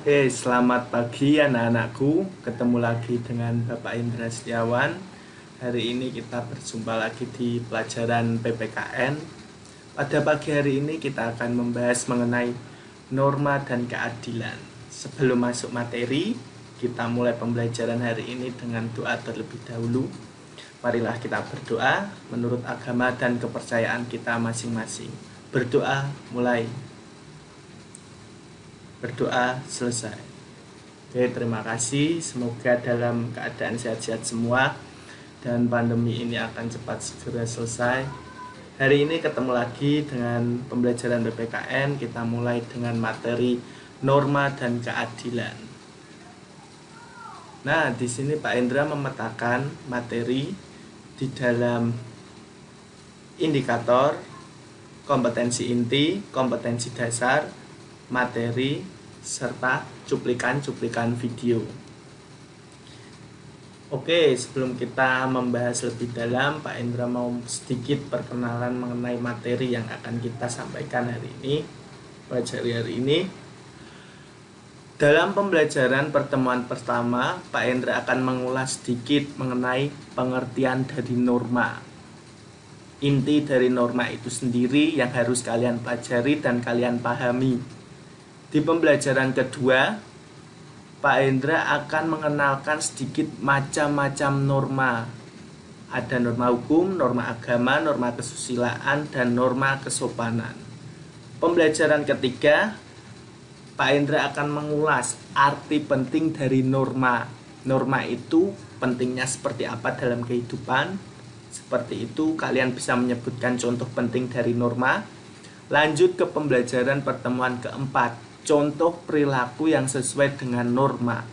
Selamat pagi anak-anakku. Ketemu lagi dengan Bapak Indra Setiawan. Hari ini kita berjumpa lagi di pelajaran PPKN. Pada pagi hari ini kita akan membahas mengenai norma dan keadilan. Sebelum masuk materi, kita mulai pembelajaran hari ini dengan doa terlebih dahulu. Marilah kita berdoa menurut agama dan kepercayaan kita masing-masing. Berdoa mulai. Berdoa selesai. Oke, terima kasih. Semoga dalam keadaan sehat-sehat semua dan pandemi ini akan cepat segera selesai. Hari ini ketemu lagi dengan pembelajaran PPKN. Kita mulai dengan materi norma dan keadilan. Nah, di sini Pak Indra memetakan materi di dalam indikator, kompetensi inti, kompetensi dasar, materi, serta cuplikan-cuplikan video. Oke, sebelum kita membahas lebih dalam, Pak Indra mau sedikit perkenalan mengenai materi yang akan kita sampaikan hari ini. Hari ini, dalam pembelajaran pertemuan pertama, Pak Indra akan mengulas sedikit mengenai pengertian dari norma. Inti dari norma itu sendiri yang harus kalian pelajari dan kalian pahami. Di pembelajaran kedua, Pak Hendra akan mengenalkan sedikit macam-macam norma. Ada norma hukum, norma agama, norma kesusilaan, dan norma kesopanan. Pembelajaran ketiga, Pak Hendra akan mengulas arti penting dari norma. Norma itu pentingnya seperti apa dalam kehidupan. Seperti itu, kalian bisa menyebutkan contoh penting dari norma. Lanjut ke pembelajaran pertemuan keempat, contoh perilaku yang sesuai dengan norma.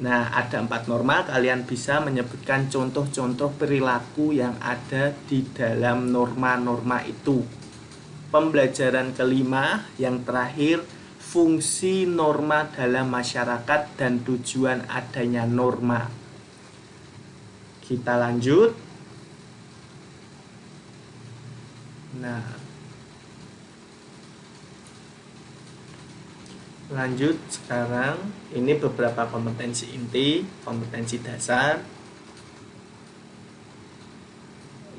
Nah, ada 4 norma, kalian bisa menyebutkan contoh-contoh perilaku yang ada di dalam norma-norma itu. Pembelajaran kelima, yang terakhir, fungsi norma dalam masyarakat dan tujuan adanya norma. Kita lanjut. Lanjut sekarang, ini beberapa kompetensi inti, kompetensi dasar.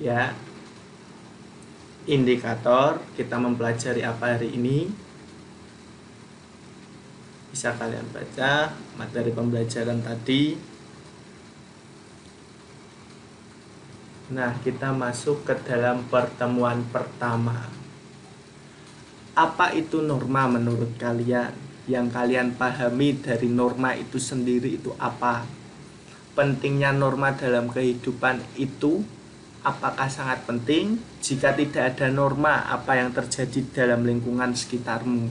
Ya. Indikator, kita mempelajari apa hari ini? Bisa kalian baca materi pembelajaran tadi. Nah, kita masuk ke dalam pertemuan pertama. Apa itu norma menurut kalian? Yang kalian pahami dari norma itu sendiri itu apa? Pentingnya norma dalam kehidupan itu apakah sangat penting? Jika tidak ada norma, apa yang terjadi dalam lingkungan sekitarmu?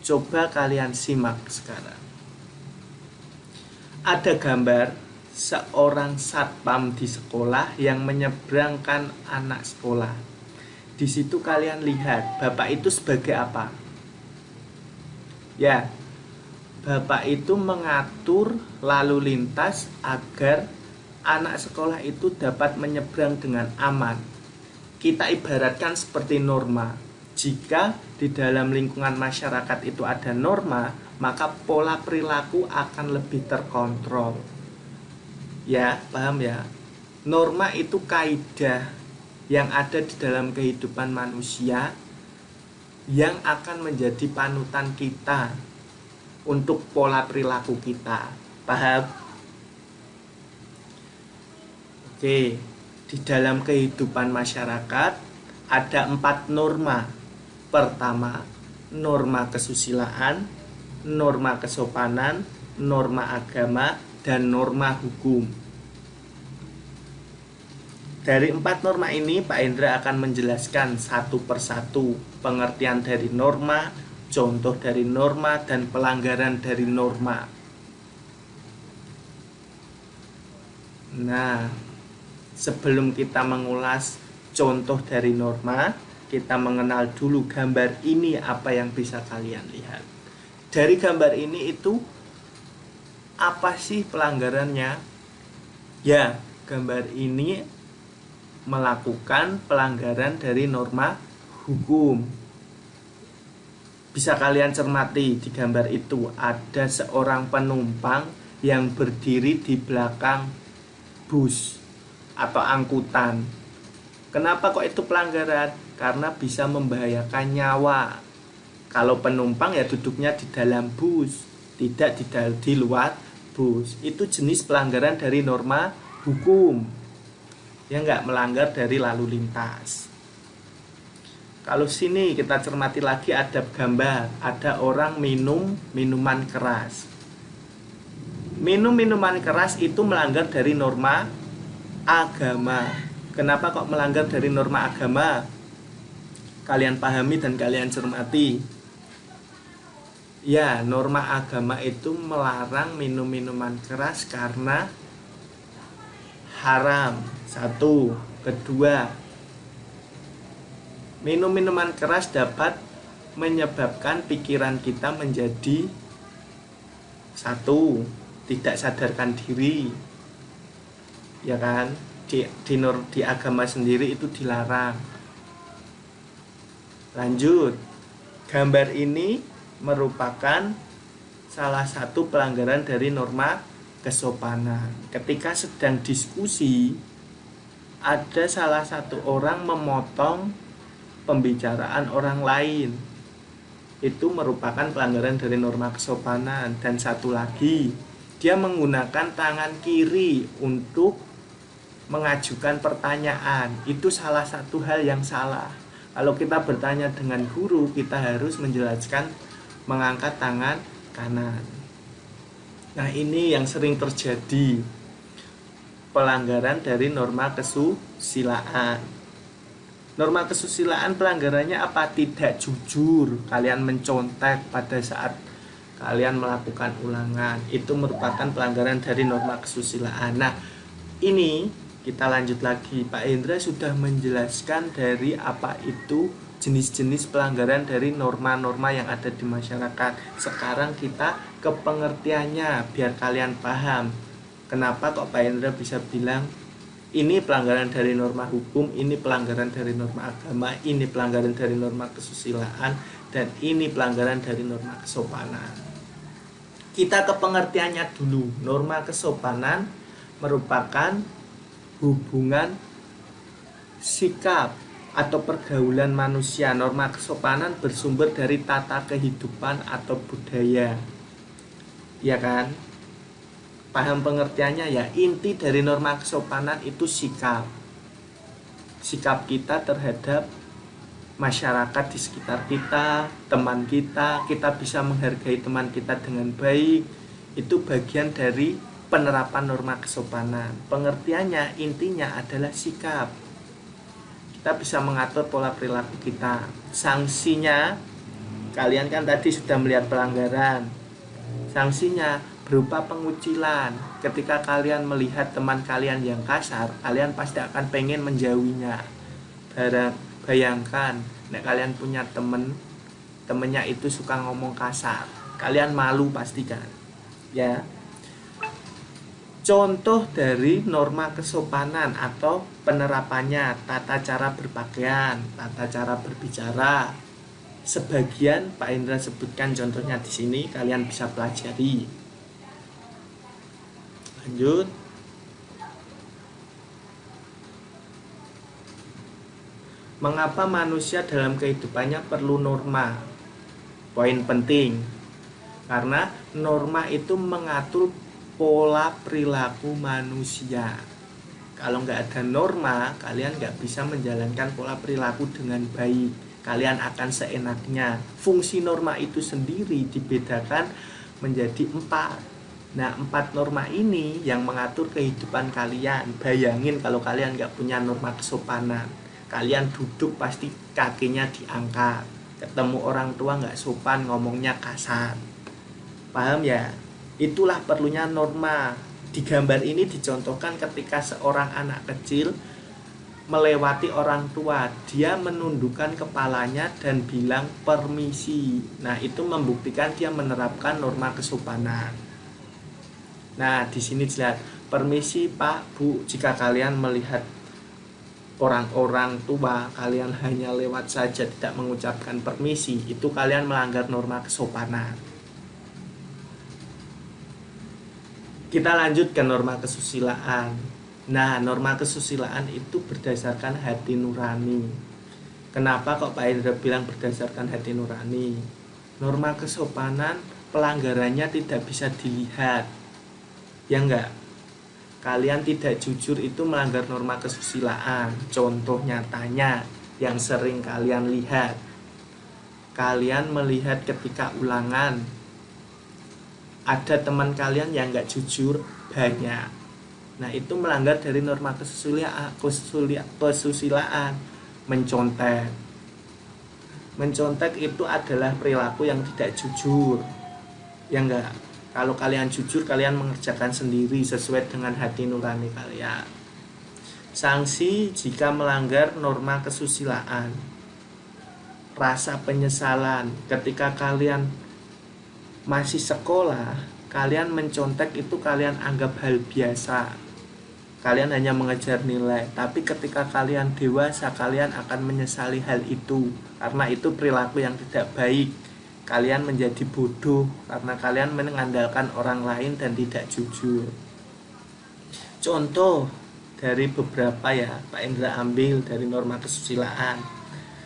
Coba kalian simak sekarang. Ada gambar seorang satpam di sekolah yang menyeberangkan anak sekolah. Di situ kalian lihat, Bapak itu sebagai apa? Ya, Bapak itu mengatur lalu lintas agar anak sekolah itu dapat menyeberang dengan aman. Kita ibaratkan seperti norma. Jika di dalam lingkungan masyarakat itu ada norma, maka pola perilaku akan lebih terkontrol. Ya, paham ya? Norma itu kaidah yang ada di dalam kehidupan manusia yang akan menjadi panutan kita untuk pola perilaku kita. Paham? Oke, di dalam kehidupan masyarakat ada 4 norma. Pertama, norma kesusilaan, norma kesopanan, norma agama, dan norma hukum. Dari 4 norma ini, Pak Indra akan menjelaskan satu persatu pengertian dari norma, contoh dari norma, dan pelanggaran dari norma. Nah, sebelum kita mengulas contoh dari norma, kita mengenal dulu gambar ini apa yang bisa kalian lihat. Dari gambar ini itu apa sih pelanggarannya? Ya, gambar ini melakukan pelanggaran dari norma hukum. Bisa kalian cermati di gambar itu ada seorang penumpang yang berdiri di belakang bus atau angkutan. Kenapa kok itu pelanggaran? Karena bisa membahayakan nyawa. Kalau penumpang ya duduknya di dalam bus, tidak di luar bus. Itu jenis pelanggaran dari norma hukum. Ya nggak melanggar dari lalu lintas. Kalau sini kita cermati lagi ada gambar, ada orang minum minuman keras. Minum minuman keras itu melanggar dari norma agama. Kenapa kok melanggar dari norma agama? Kalian pahami dan kalian cermati. Ya, norma agama itu melarang minum minuman keras karena haram. Satu, kedua, minum minuman keras dapat menyebabkan pikiran kita menjadi satu, tidak sadarkan diri. Ya kan? Di agama sendiri itu dilarang. Lanjut. Gambar ini merupakan salah satu pelanggaran dari norma kesopanan. Ketika sedang diskusi, ada salah satu orang memotong pembicaraan orang lain. Itu merupakan pelanggaran dari norma kesopanan. Dan satu lagi, dia menggunakan tangan kiri untuk mengajukan pertanyaan. Itu salah satu hal yang salah. Kalau kita bertanya dengan guru, kita harus menjelaskan mengangkat tangan kanan. Nah, ini yang sering terjadi, pelanggaran dari norma kesusilaan. Norma kesusilaan pelanggarannya apa? Tidak jujur. Kalian mencontek pada saat kalian melakukan ulangan. Itu merupakan pelanggaran dari norma kesusilaan. Nah, ini kita lanjut lagi. Pak Hendra sudah menjelaskan dari apa itu jenis-jenis pelanggaran dari norma-norma yang ada di masyarakat. Sekarang kita ke pengertiannya biar kalian paham. Kenapa kok Pak Hendra bisa bilang ini pelanggaran dari norma hukum, ini pelanggaran dari norma agama, ini pelanggaran dari norma kesusilaan, dan ini pelanggaran dari norma kesopanan. Kita ke pengertiannya dulu. Norma kesopanan merupakan hubungan sikap atau pergaulan manusia. Norma kesopanan bersumber dari tata kehidupan atau budaya. Ya kan? Paham pengertiannya ya? Inti dari norma kesopanan itu sikap. Sikap kita terhadap masyarakat di sekitar kita, teman kita bisa menghargai teman kita dengan baik. Itu bagian dari penerapan norma kesopanan. Pengertiannya intinya adalah sikap. Kita bisa mengatur pola perilaku kita. Sanksinya, kalian kan tadi sudah melihat pelanggaran. Sanksinya berupa pengucilan. Ketika kalian melihat teman kalian yang kasar, kalian pasti akan pengen menjauhinya. Bayangkan, nek kalian punya temennya itu suka ngomong kasar, kalian malu pasti kan? Ya. Contoh dari norma kesopanan atau penerapannya, tata cara berpakaian, tata cara berbicara. Sebagian Pak Indra sebutkan contohnya di sini, kalian bisa pelajari. Lanjut. Mengapa manusia dalam kehidupannya perlu norma? Poin penting. Karena norma itu mengatur pola perilaku manusia. Kalau nggak ada norma, kalian nggak bisa menjalankan pola perilaku dengan baik. Kalian akan seenaknya. Fungsi norma itu sendiri dibedakan menjadi 4. Nah, 4 norma ini yang mengatur kehidupan kalian. Bayangin kalau kalian nggak punya norma kesopanan, kalian duduk pasti kakinya diangkat. Ketemu orang tua nggak sopan, ngomongnya kasar. Paham ya? Itulah perlunya norma. Di gambar ini dicontohkan ketika seorang anak kecil melewati orang tua, dia menundukkan kepalanya dan bilang permisi. Nah, itu membuktikan dia menerapkan norma kesopanan. Nah, di sini jelas, permisi Pak, Bu, jika kalian melihat orang-orang tua, kalian hanya lewat saja tidak mengucapkan permisi, itu kalian melanggar norma kesopanan. Kita lanjut ke norma kesusilaan. Nah, norma kesusilaan itu berdasarkan hati nurani. Kenapa kok Pak Indra bilang berdasarkan hati nurani? Norma kesopanan pelanggarannya tidak bisa dilihat. Ya enggak? Kalian tidak jujur itu melanggar norma kesusilaan. Contoh nyatanya yang sering kalian lihat, kalian melihat ketika ulangan ada teman kalian yang nggak jujur banyak. Nah, itu melanggar dari norma kesusilaan. Mencontek itu adalah perilaku yang tidak jujur. Ya enggak? Kalau kalian jujur, kalian mengerjakan sendiri sesuai dengan hati nurani kalian. Sanksi jika melanggar norma kesusilaan. Rasa penyesalan ketika kalian masih sekolah, kalian mencontek itu kalian anggap hal biasa. Kalian hanya mengejar nilai, tapi ketika kalian dewasa, kalian akan menyesali hal itu. Karena itu perilaku yang tidak baik. Kalian menjadi bodoh karena kalian mengandalkan orang lain dan tidak jujur. Contoh dari beberapa ya, Pak Indra ambil dari norma kesusilaan.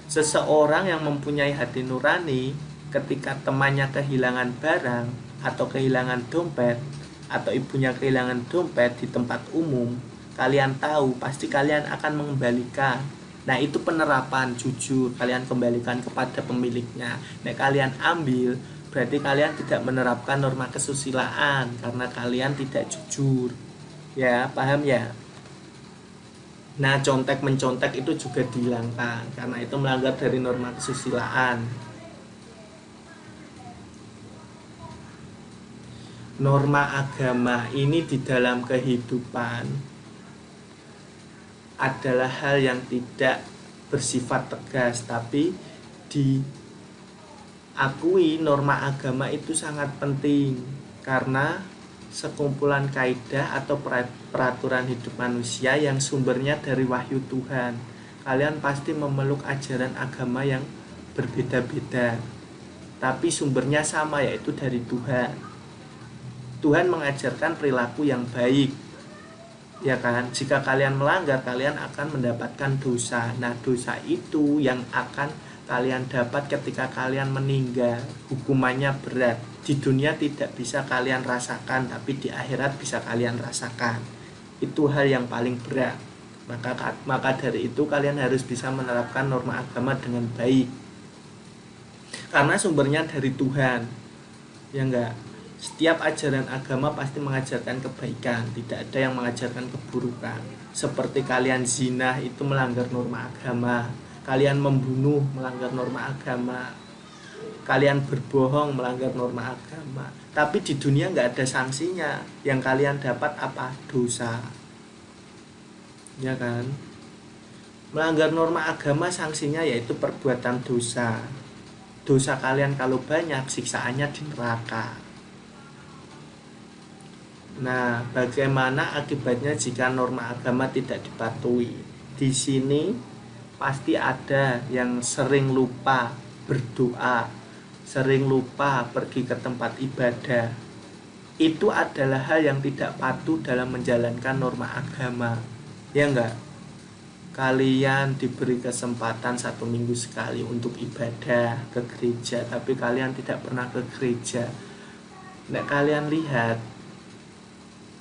Seseorang yang mempunyai hati nurani, ketika temannya kehilangan barang atau kehilangan dompet, atau ibunya kehilangan dompet di tempat umum, kalian tahu pasti kalian akan mengembalikan. Nah, itu penerapan jujur, kalian kembalikan kepada pemiliknya. Nah, kalian ambil, berarti kalian tidak menerapkan norma kesusilaan karena kalian tidak jujur. Ya, paham ya? Nah, contek mencontek itu juga dihilangkan karena itu melanggar dari norma kesusilaan. Norma agama ini di dalam kehidupan adalah hal yang tidak bersifat tegas, tapi diakui norma agama itu sangat penting karena sekumpulan kaidah atau peraturan hidup manusia yang sumbernya dari wahyu Tuhan. Kalian pasti memeluk ajaran agama yang berbeda-beda, tapi sumbernya sama, yaitu dari Tuhan. Tuhan mengajarkan perilaku yang baik, ya kan? Jika kalian melanggar, kalian akan mendapatkan dosa. Nah, dosa itu yang akan kalian dapat ketika kalian meninggal. Hukumannya berat. Di dunia tidak bisa kalian rasakan, tapi di akhirat bisa kalian rasakan. Itu hal yang paling berat. Maka dari itu kalian harus bisa menerapkan norma agama dengan baik. Karena sumbernya dari Tuhan. Ya enggak? Setiap ajaran agama pasti mengajarkan kebaikan, tidak ada yang mengajarkan keburukan. Seperti kalian zina itu melanggar norma agama, kalian membunuh melanggar norma agama, kalian berbohong melanggar norma agama. Tapi di dunia nggak ada sanksinya, yang kalian dapat apa? Dosa. Ya kan? Melanggar norma agama sanksinya yaitu perbuatan dosa. Dosa kalian kalau banyak, siksaannya di neraka. Nah, bagaimana akibatnya jika norma agama tidak dipatuhi? Di sini pasti ada yang sering lupa berdoa, sering lupa pergi ke tempat ibadah. Itu adalah hal yang tidak patuh dalam menjalankan norma agama. Ya enggak? Kalian diberi kesempatan 1 minggu sekali untuk ibadah ke gereja, tapi kalian tidak pernah ke gereja. Nah, kalian lihat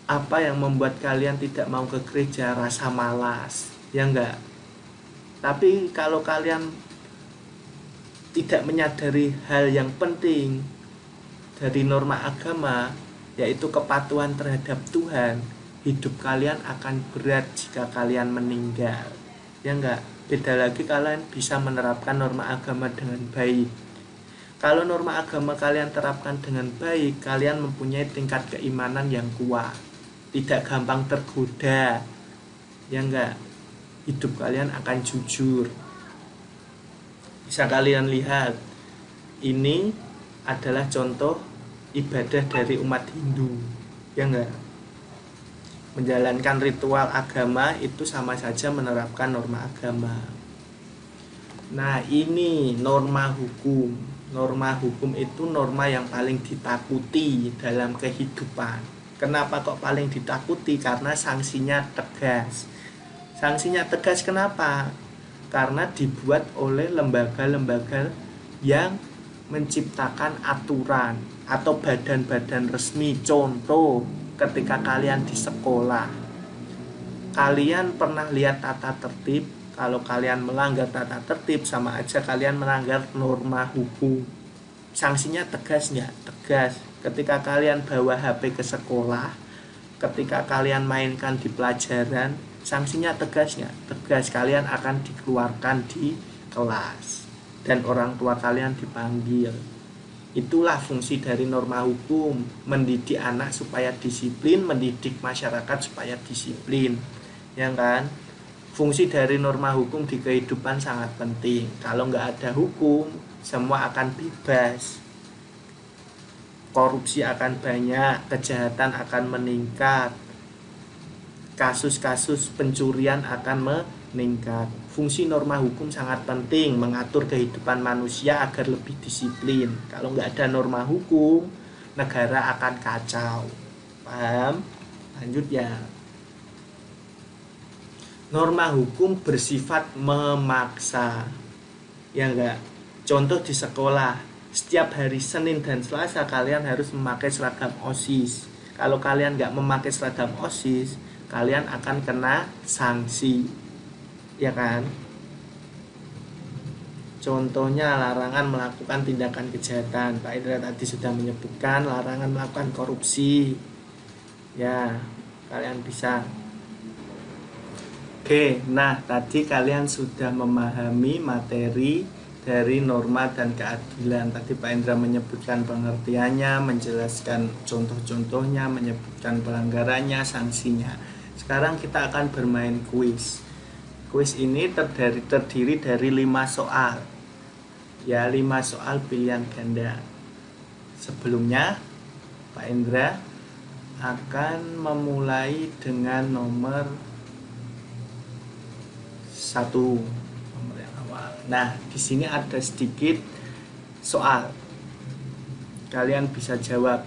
apa yang membuat kalian tidak mau ke gereja? Rasa malas, ya enggak? Tapi kalau kalian tidak menyadari hal yang penting dari norma agama, yaitu kepatuhan terhadap Tuhan, hidup kalian akan berat jika kalian meninggal. Ya enggak? Beda lagi kalian bisa menerapkan norma agama dengan baik. Kalau norma agama kalian terapkan dengan baik, kalian mempunyai tingkat keimanan yang kuat, tidak gampang tergoda. Ya enggak? Hidup kalian akan jujur. Bisa kalian lihat, ini adalah contoh ibadah dari umat Hindu. Ya enggak? Menjalankan ritual agama itu sama saja menerapkan norma agama. Nah, ini norma hukum. Norma hukum itu norma yang paling ditakuti dalam kehidupan. Kenapa kok paling ditakuti? Karena sanksinya tegas. Sanksinya tegas kenapa? Karena dibuat oleh lembaga-lembaga yang menciptakan aturan atau badan-badan resmi. Contoh, ketika kalian di sekolah, kalian pernah lihat tata tertib. Kalau kalian melanggar tata tertib, sama aja kalian melanggar norma hukum. Sanksinya tegas nggak? Tegas. Ketika kalian bawa HP ke sekolah, ketika kalian mainkan di pelajaran, sanksinya tegas nggak? Tegas. Kalian akan dikeluarkan di kelas dan orang tua kalian dipanggil. Itulah fungsi dari norma hukum, mendidik anak supaya disiplin, mendidik masyarakat supaya disiplin, ya kan? Fungsi dari norma hukum di kehidupan sangat penting. Kalau nggak ada hukum, semua akan bebas. Korupsi akan banyak, kejahatan akan meningkat, kasus-kasus pencurian akan meningkat. Fungsi norma hukum sangat penting, mengatur kehidupan manusia agar lebih disiplin. Kalau nggak ada norma hukum, negara akan kacau. Paham? Lanjut ya. Norma hukum bersifat memaksa, ya enggak? Contoh di sekolah, setiap hari Senin dan Selasa kalian harus memakai seragam OSIS. Kalau kalian nggak memakai seragam OSIS, kalian akan kena sanksi, ya kan? Contohnya larangan melakukan tindakan kejahatan. Pak Indra tadi sudah menyebutkan larangan melakukan korupsi. Ya, kalian bisa. Oke, nah tadi kalian sudah memahami materi dari norma dan keadilan. Tadi Pak Indra menyebutkan pengertiannya, menjelaskan contoh-contohnya, menyebutkan pelanggarannya, sanksinya. Sekarang kita akan bermain kuis. Kuis ini terdiri dari 5 soal. Ya, 5 soal pilihan ganda. Sebelumnya, Pak Indra akan memulai dengan nomor 1, nomor yang awal. Nah, di sini ada sedikit soal. Kalian bisa jawab.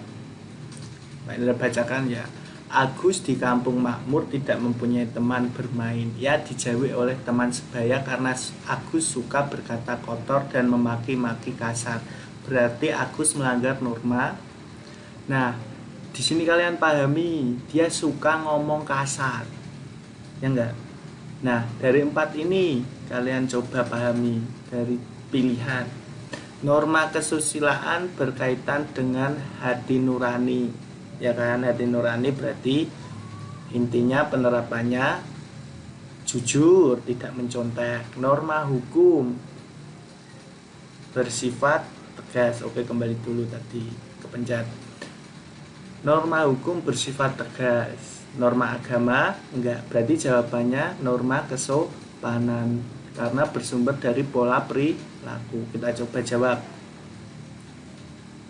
Pak Indra bacakan ya. Agus di kampung makmur tidak mempunyai teman bermain. Ia dijauhi oleh teman sebaya karena Agus suka berkata kotor dan memaki-maki kasar. Berarti Agus melanggar norma. Nah, di sini kalian pahami, dia suka ngomong kasar. Ya enggak? Nah, dari 4 ini kalian coba pahami dari pilihan. Norma kesusilaan berkaitan dengan hati nurani. Ya kan, hati nurani berarti intinya penerapannya jujur, tidak mencontek. Norma hukum bersifat tegas. Oke, kembali dulu tadi kepencet. Norma hukum bersifat tegas. Norma agama enggak, berarti jawabannya norma kesopanan karena bersumber dari pola perilaku. Kita coba jawab.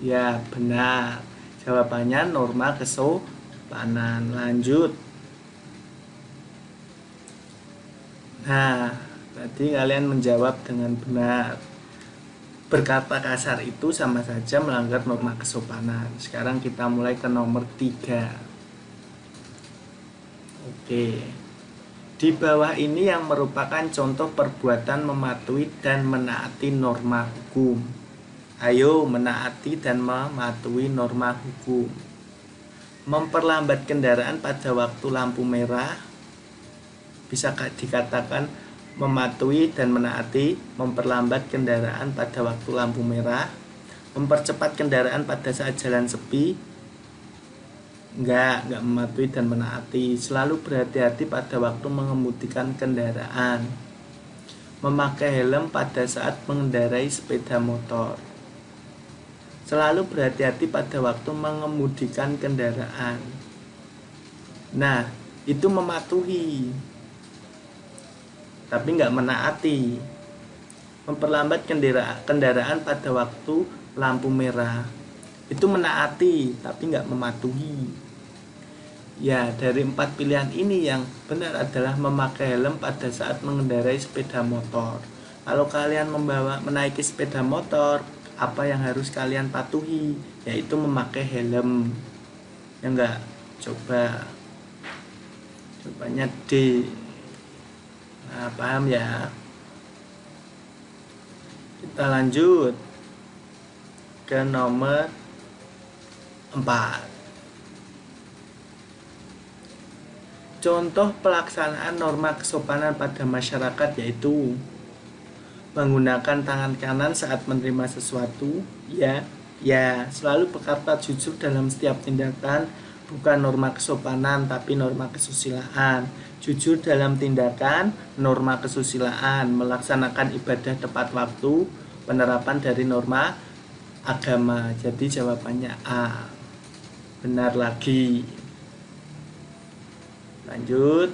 Ya, benar. Jawabannya norma kesopanan. Lanjut. Nah, tadi kalian menjawab dengan benar. Berkata kasar itu sama saja melanggar norma kesopanan. Sekarang kita mulai ke nomor 3. Oke. Di bawah ini yang merupakan contoh perbuatan mematuhi dan menaati norma hukum. Ayo menaati dan mematuhi norma hukum. Memperlambat kendaraan pada waktu lampu merah bisa dikatakan mematuhi dan menaati. Memperlambat kendaraan pada waktu lampu merah, mempercepat kendaraan pada saat jalan sepi, enggak mematuhi dan menaati. Selalu berhati-hati pada waktu mengemudikan kendaraan, memakai helm pada saat mengendarai sepeda motor. Selalu berhati-hati pada waktu mengemudikan kendaraan. Nah, itu mematuhi, tapi enggak menaati. Memperlambat kendaraan pada waktu lampu merah, itu menaati tapi enggak mematuhi. Ya, dari 4 pilihan ini yang benar adalah memakai helm pada saat mengendarai sepeda motor. Kalau kalian menaiki sepeda motor, apa yang harus kalian patuhi? Yaitu memakai helm. Ya enggak? Cobanya D. Nah, paham ya? Kita lanjut ke nomor 4. Contoh pelaksanaan norma kesopanan pada masyarakat yaitu menggunakan tangan kanan saat menerima sesuatu, ya, selalu berkata jujur dalam setiap tindakan, bukan norma kesopanan tapi norma kesusilaan. Jujur dalam tindakan, norma kesusilaan, melaksanakan ibadah tepat waktu, penerapan dari norma agama. Jadi jawabannya A. Benar lagi. Lanjut.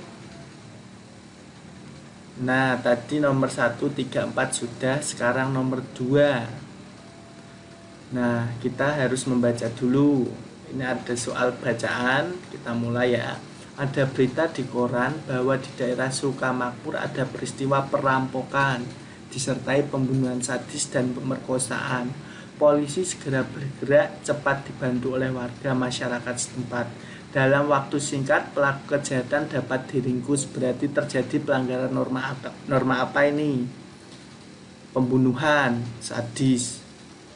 Nah, tadi nomor 1, 3, 4 sudah. Sekarang nomor 2. Nah, kita harus membaca dulu. Ini ada soal bacaan. Kita mulai ya. Ada berita di koran bahwa di daerah Sukamakmur ada peristiwa perampokan disertai pembunuhan sadis dan pemerkosaan. Polisi segera bergerak cepat dibantu oleh warga masyarakat setempat. Dalam waktu singkat pelaku kejahatan dapat diringkus. Berarti terjadi pelanggaran norma apa ini? Pembunuhan sadis,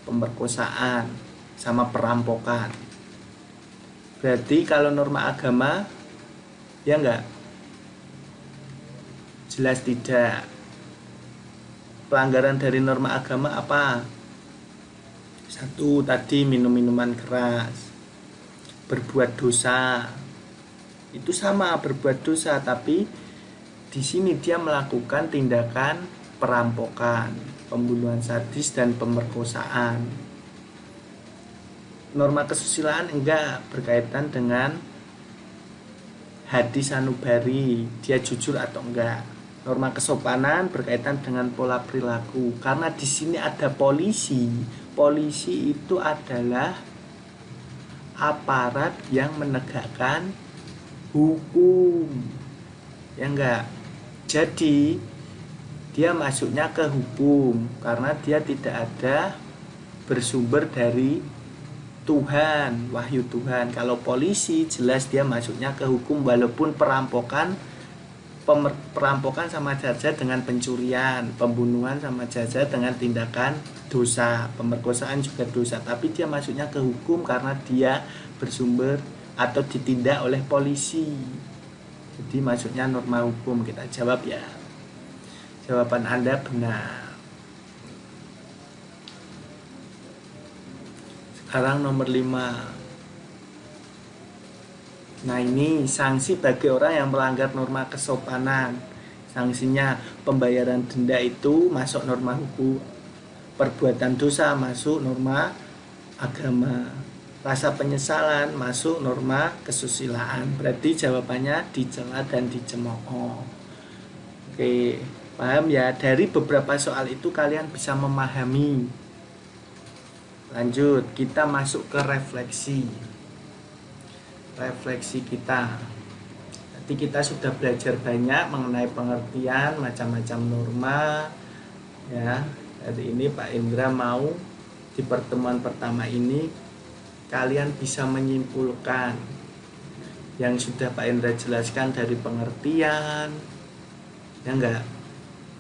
pemerkosaan, sama perampokan. Berarti kalau norma agama, ya enggak? Jelas tidak. Pelanggaran dari norma agama apa? 1, tadi minum minuman keras. Berbuat dosa. Itu sama, berbuat dosa, tapi di sini dia melakukan tindakan perampokan, pembunuhan sadis dan pemerkosaan. Norma kesusilaan enggak berkaitan dengan hadis sanubari, dia jujur atau enggak. Norma kesopanan berkaitan dengan pola perilaku. Karena di sini ada polisi. Polisi itu adalah aparat yang menegakkan hukum. Ya enggak? Jadi dia masuknya ke hukum karena dia tidak ada bersumber dari Tuhan, wahyu Tuhan. Kalau polisi jelas dia masuknya ke hukum, walaupun perampokan sama saja dengan pencurian, pembunuhan sama saja dengan tindakan dosa, pemerkosaan juga dosa, tapi dia masuknya ke hukum karena dia bersumber atau ditindak oleh polisi. Jadi masuknya norma hukum. Kita jawab ya. Jawaban Anda benar. Sekarang nomor 5. Nah, ini sanksi bagi orang yang melanggar norma kesopanan. Sanksinya pembayaran denda itu masuk norma hukum. Perbuatan dosa masuk norma agama. Rasa penyesalan masuk norma kesusilaan. Berarti jawabannya dicela dan dicemooh. Oke, paham ya? Dari beberapa soal itu kalian bisa memahami. Lanjut, kita masuk ke refleksi kita. Nanti kita sudah belajar banyak mengenai pengertian macam-macam norma ya. Hari ini Pak Indra mau di pertemuan pertama ini kalian bisa menyimpulkan yang sudah Pak Indra jelaskan dari pengertian, ya enggak,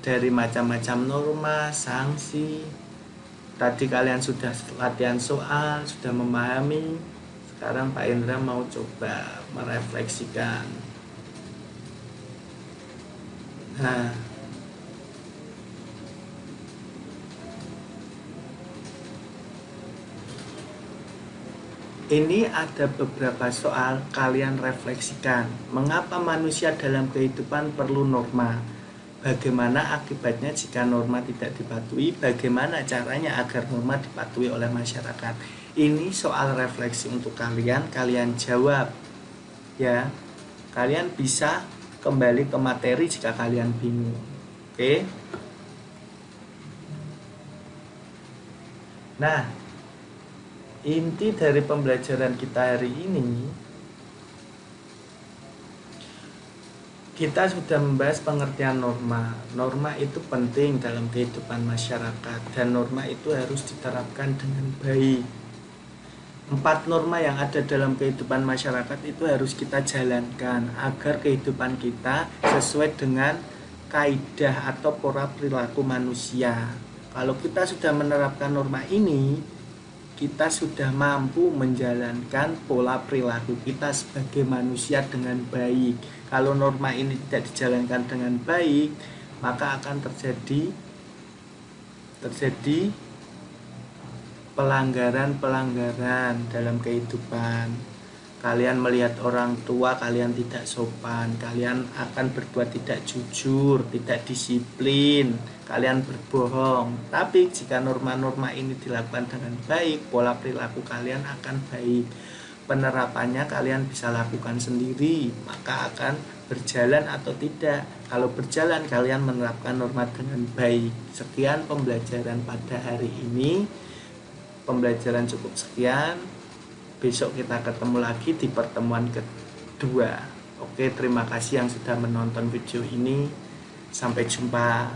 dari macam-macam norma, sanksi. Tadi kalian sudah latihan soal, sudah memahami. Sekarang Pak Indra mau coba merefleksikan. Nah, ini ada beberapa soal kalian refleksikan. Mengapa manusia dalam kehidupan perlu norma? Bagaimana akibatnya jika norma tidak dipatuhi? Bagaimana caranya agar norma dipatuhi oleh masyarakat? Ini soal refleksi untuk kalian jawab ya. Kalian bisa kembali ke materi jika kalian bingung. Oke? Nah, inti dari pembelajaran kita hari ini Kita sudah membahas pengertian norma. Norma itu penting dalam kehidupan masyarakat dan norma itu harus diterapkan dengan baik. 4 norma yang ada dalam kehidupan masyarakat itu harus kita jalankan agar kehidupan kita sesuai dengan kaidah atau pola perilaku manusia. Kalau kita sudah menerapkan norma ini, kita sudah mampu menjalankan pola perilaku kita sebagai manusia dengan baik. Kalau norma ini tidak dijalankan dengan baik, maka akan terjadi pelanggaran dalam kehidupan. Kalian melihat orang tua kalian tidak sopan, kalian akan berbuat tidak jujur, tidak disiplin, kalian berbohong. Tapi jika norma-norma ini dilakukan dengan baik, pola perilaku kalian akan baik. Penerapannya kalian bisa lakukan sendiri, maka akan berjalan atau tidak. Kalau berjalan, kalian menerapkan norma dengan baik. Sekian pembelajaran pada hari ini. Pembelajaran cukup sekian. Besok kita ketemu lagi di pertemuan kedua. Oke, terima kasih yang sudah menonton video ini. Sampai jumpa.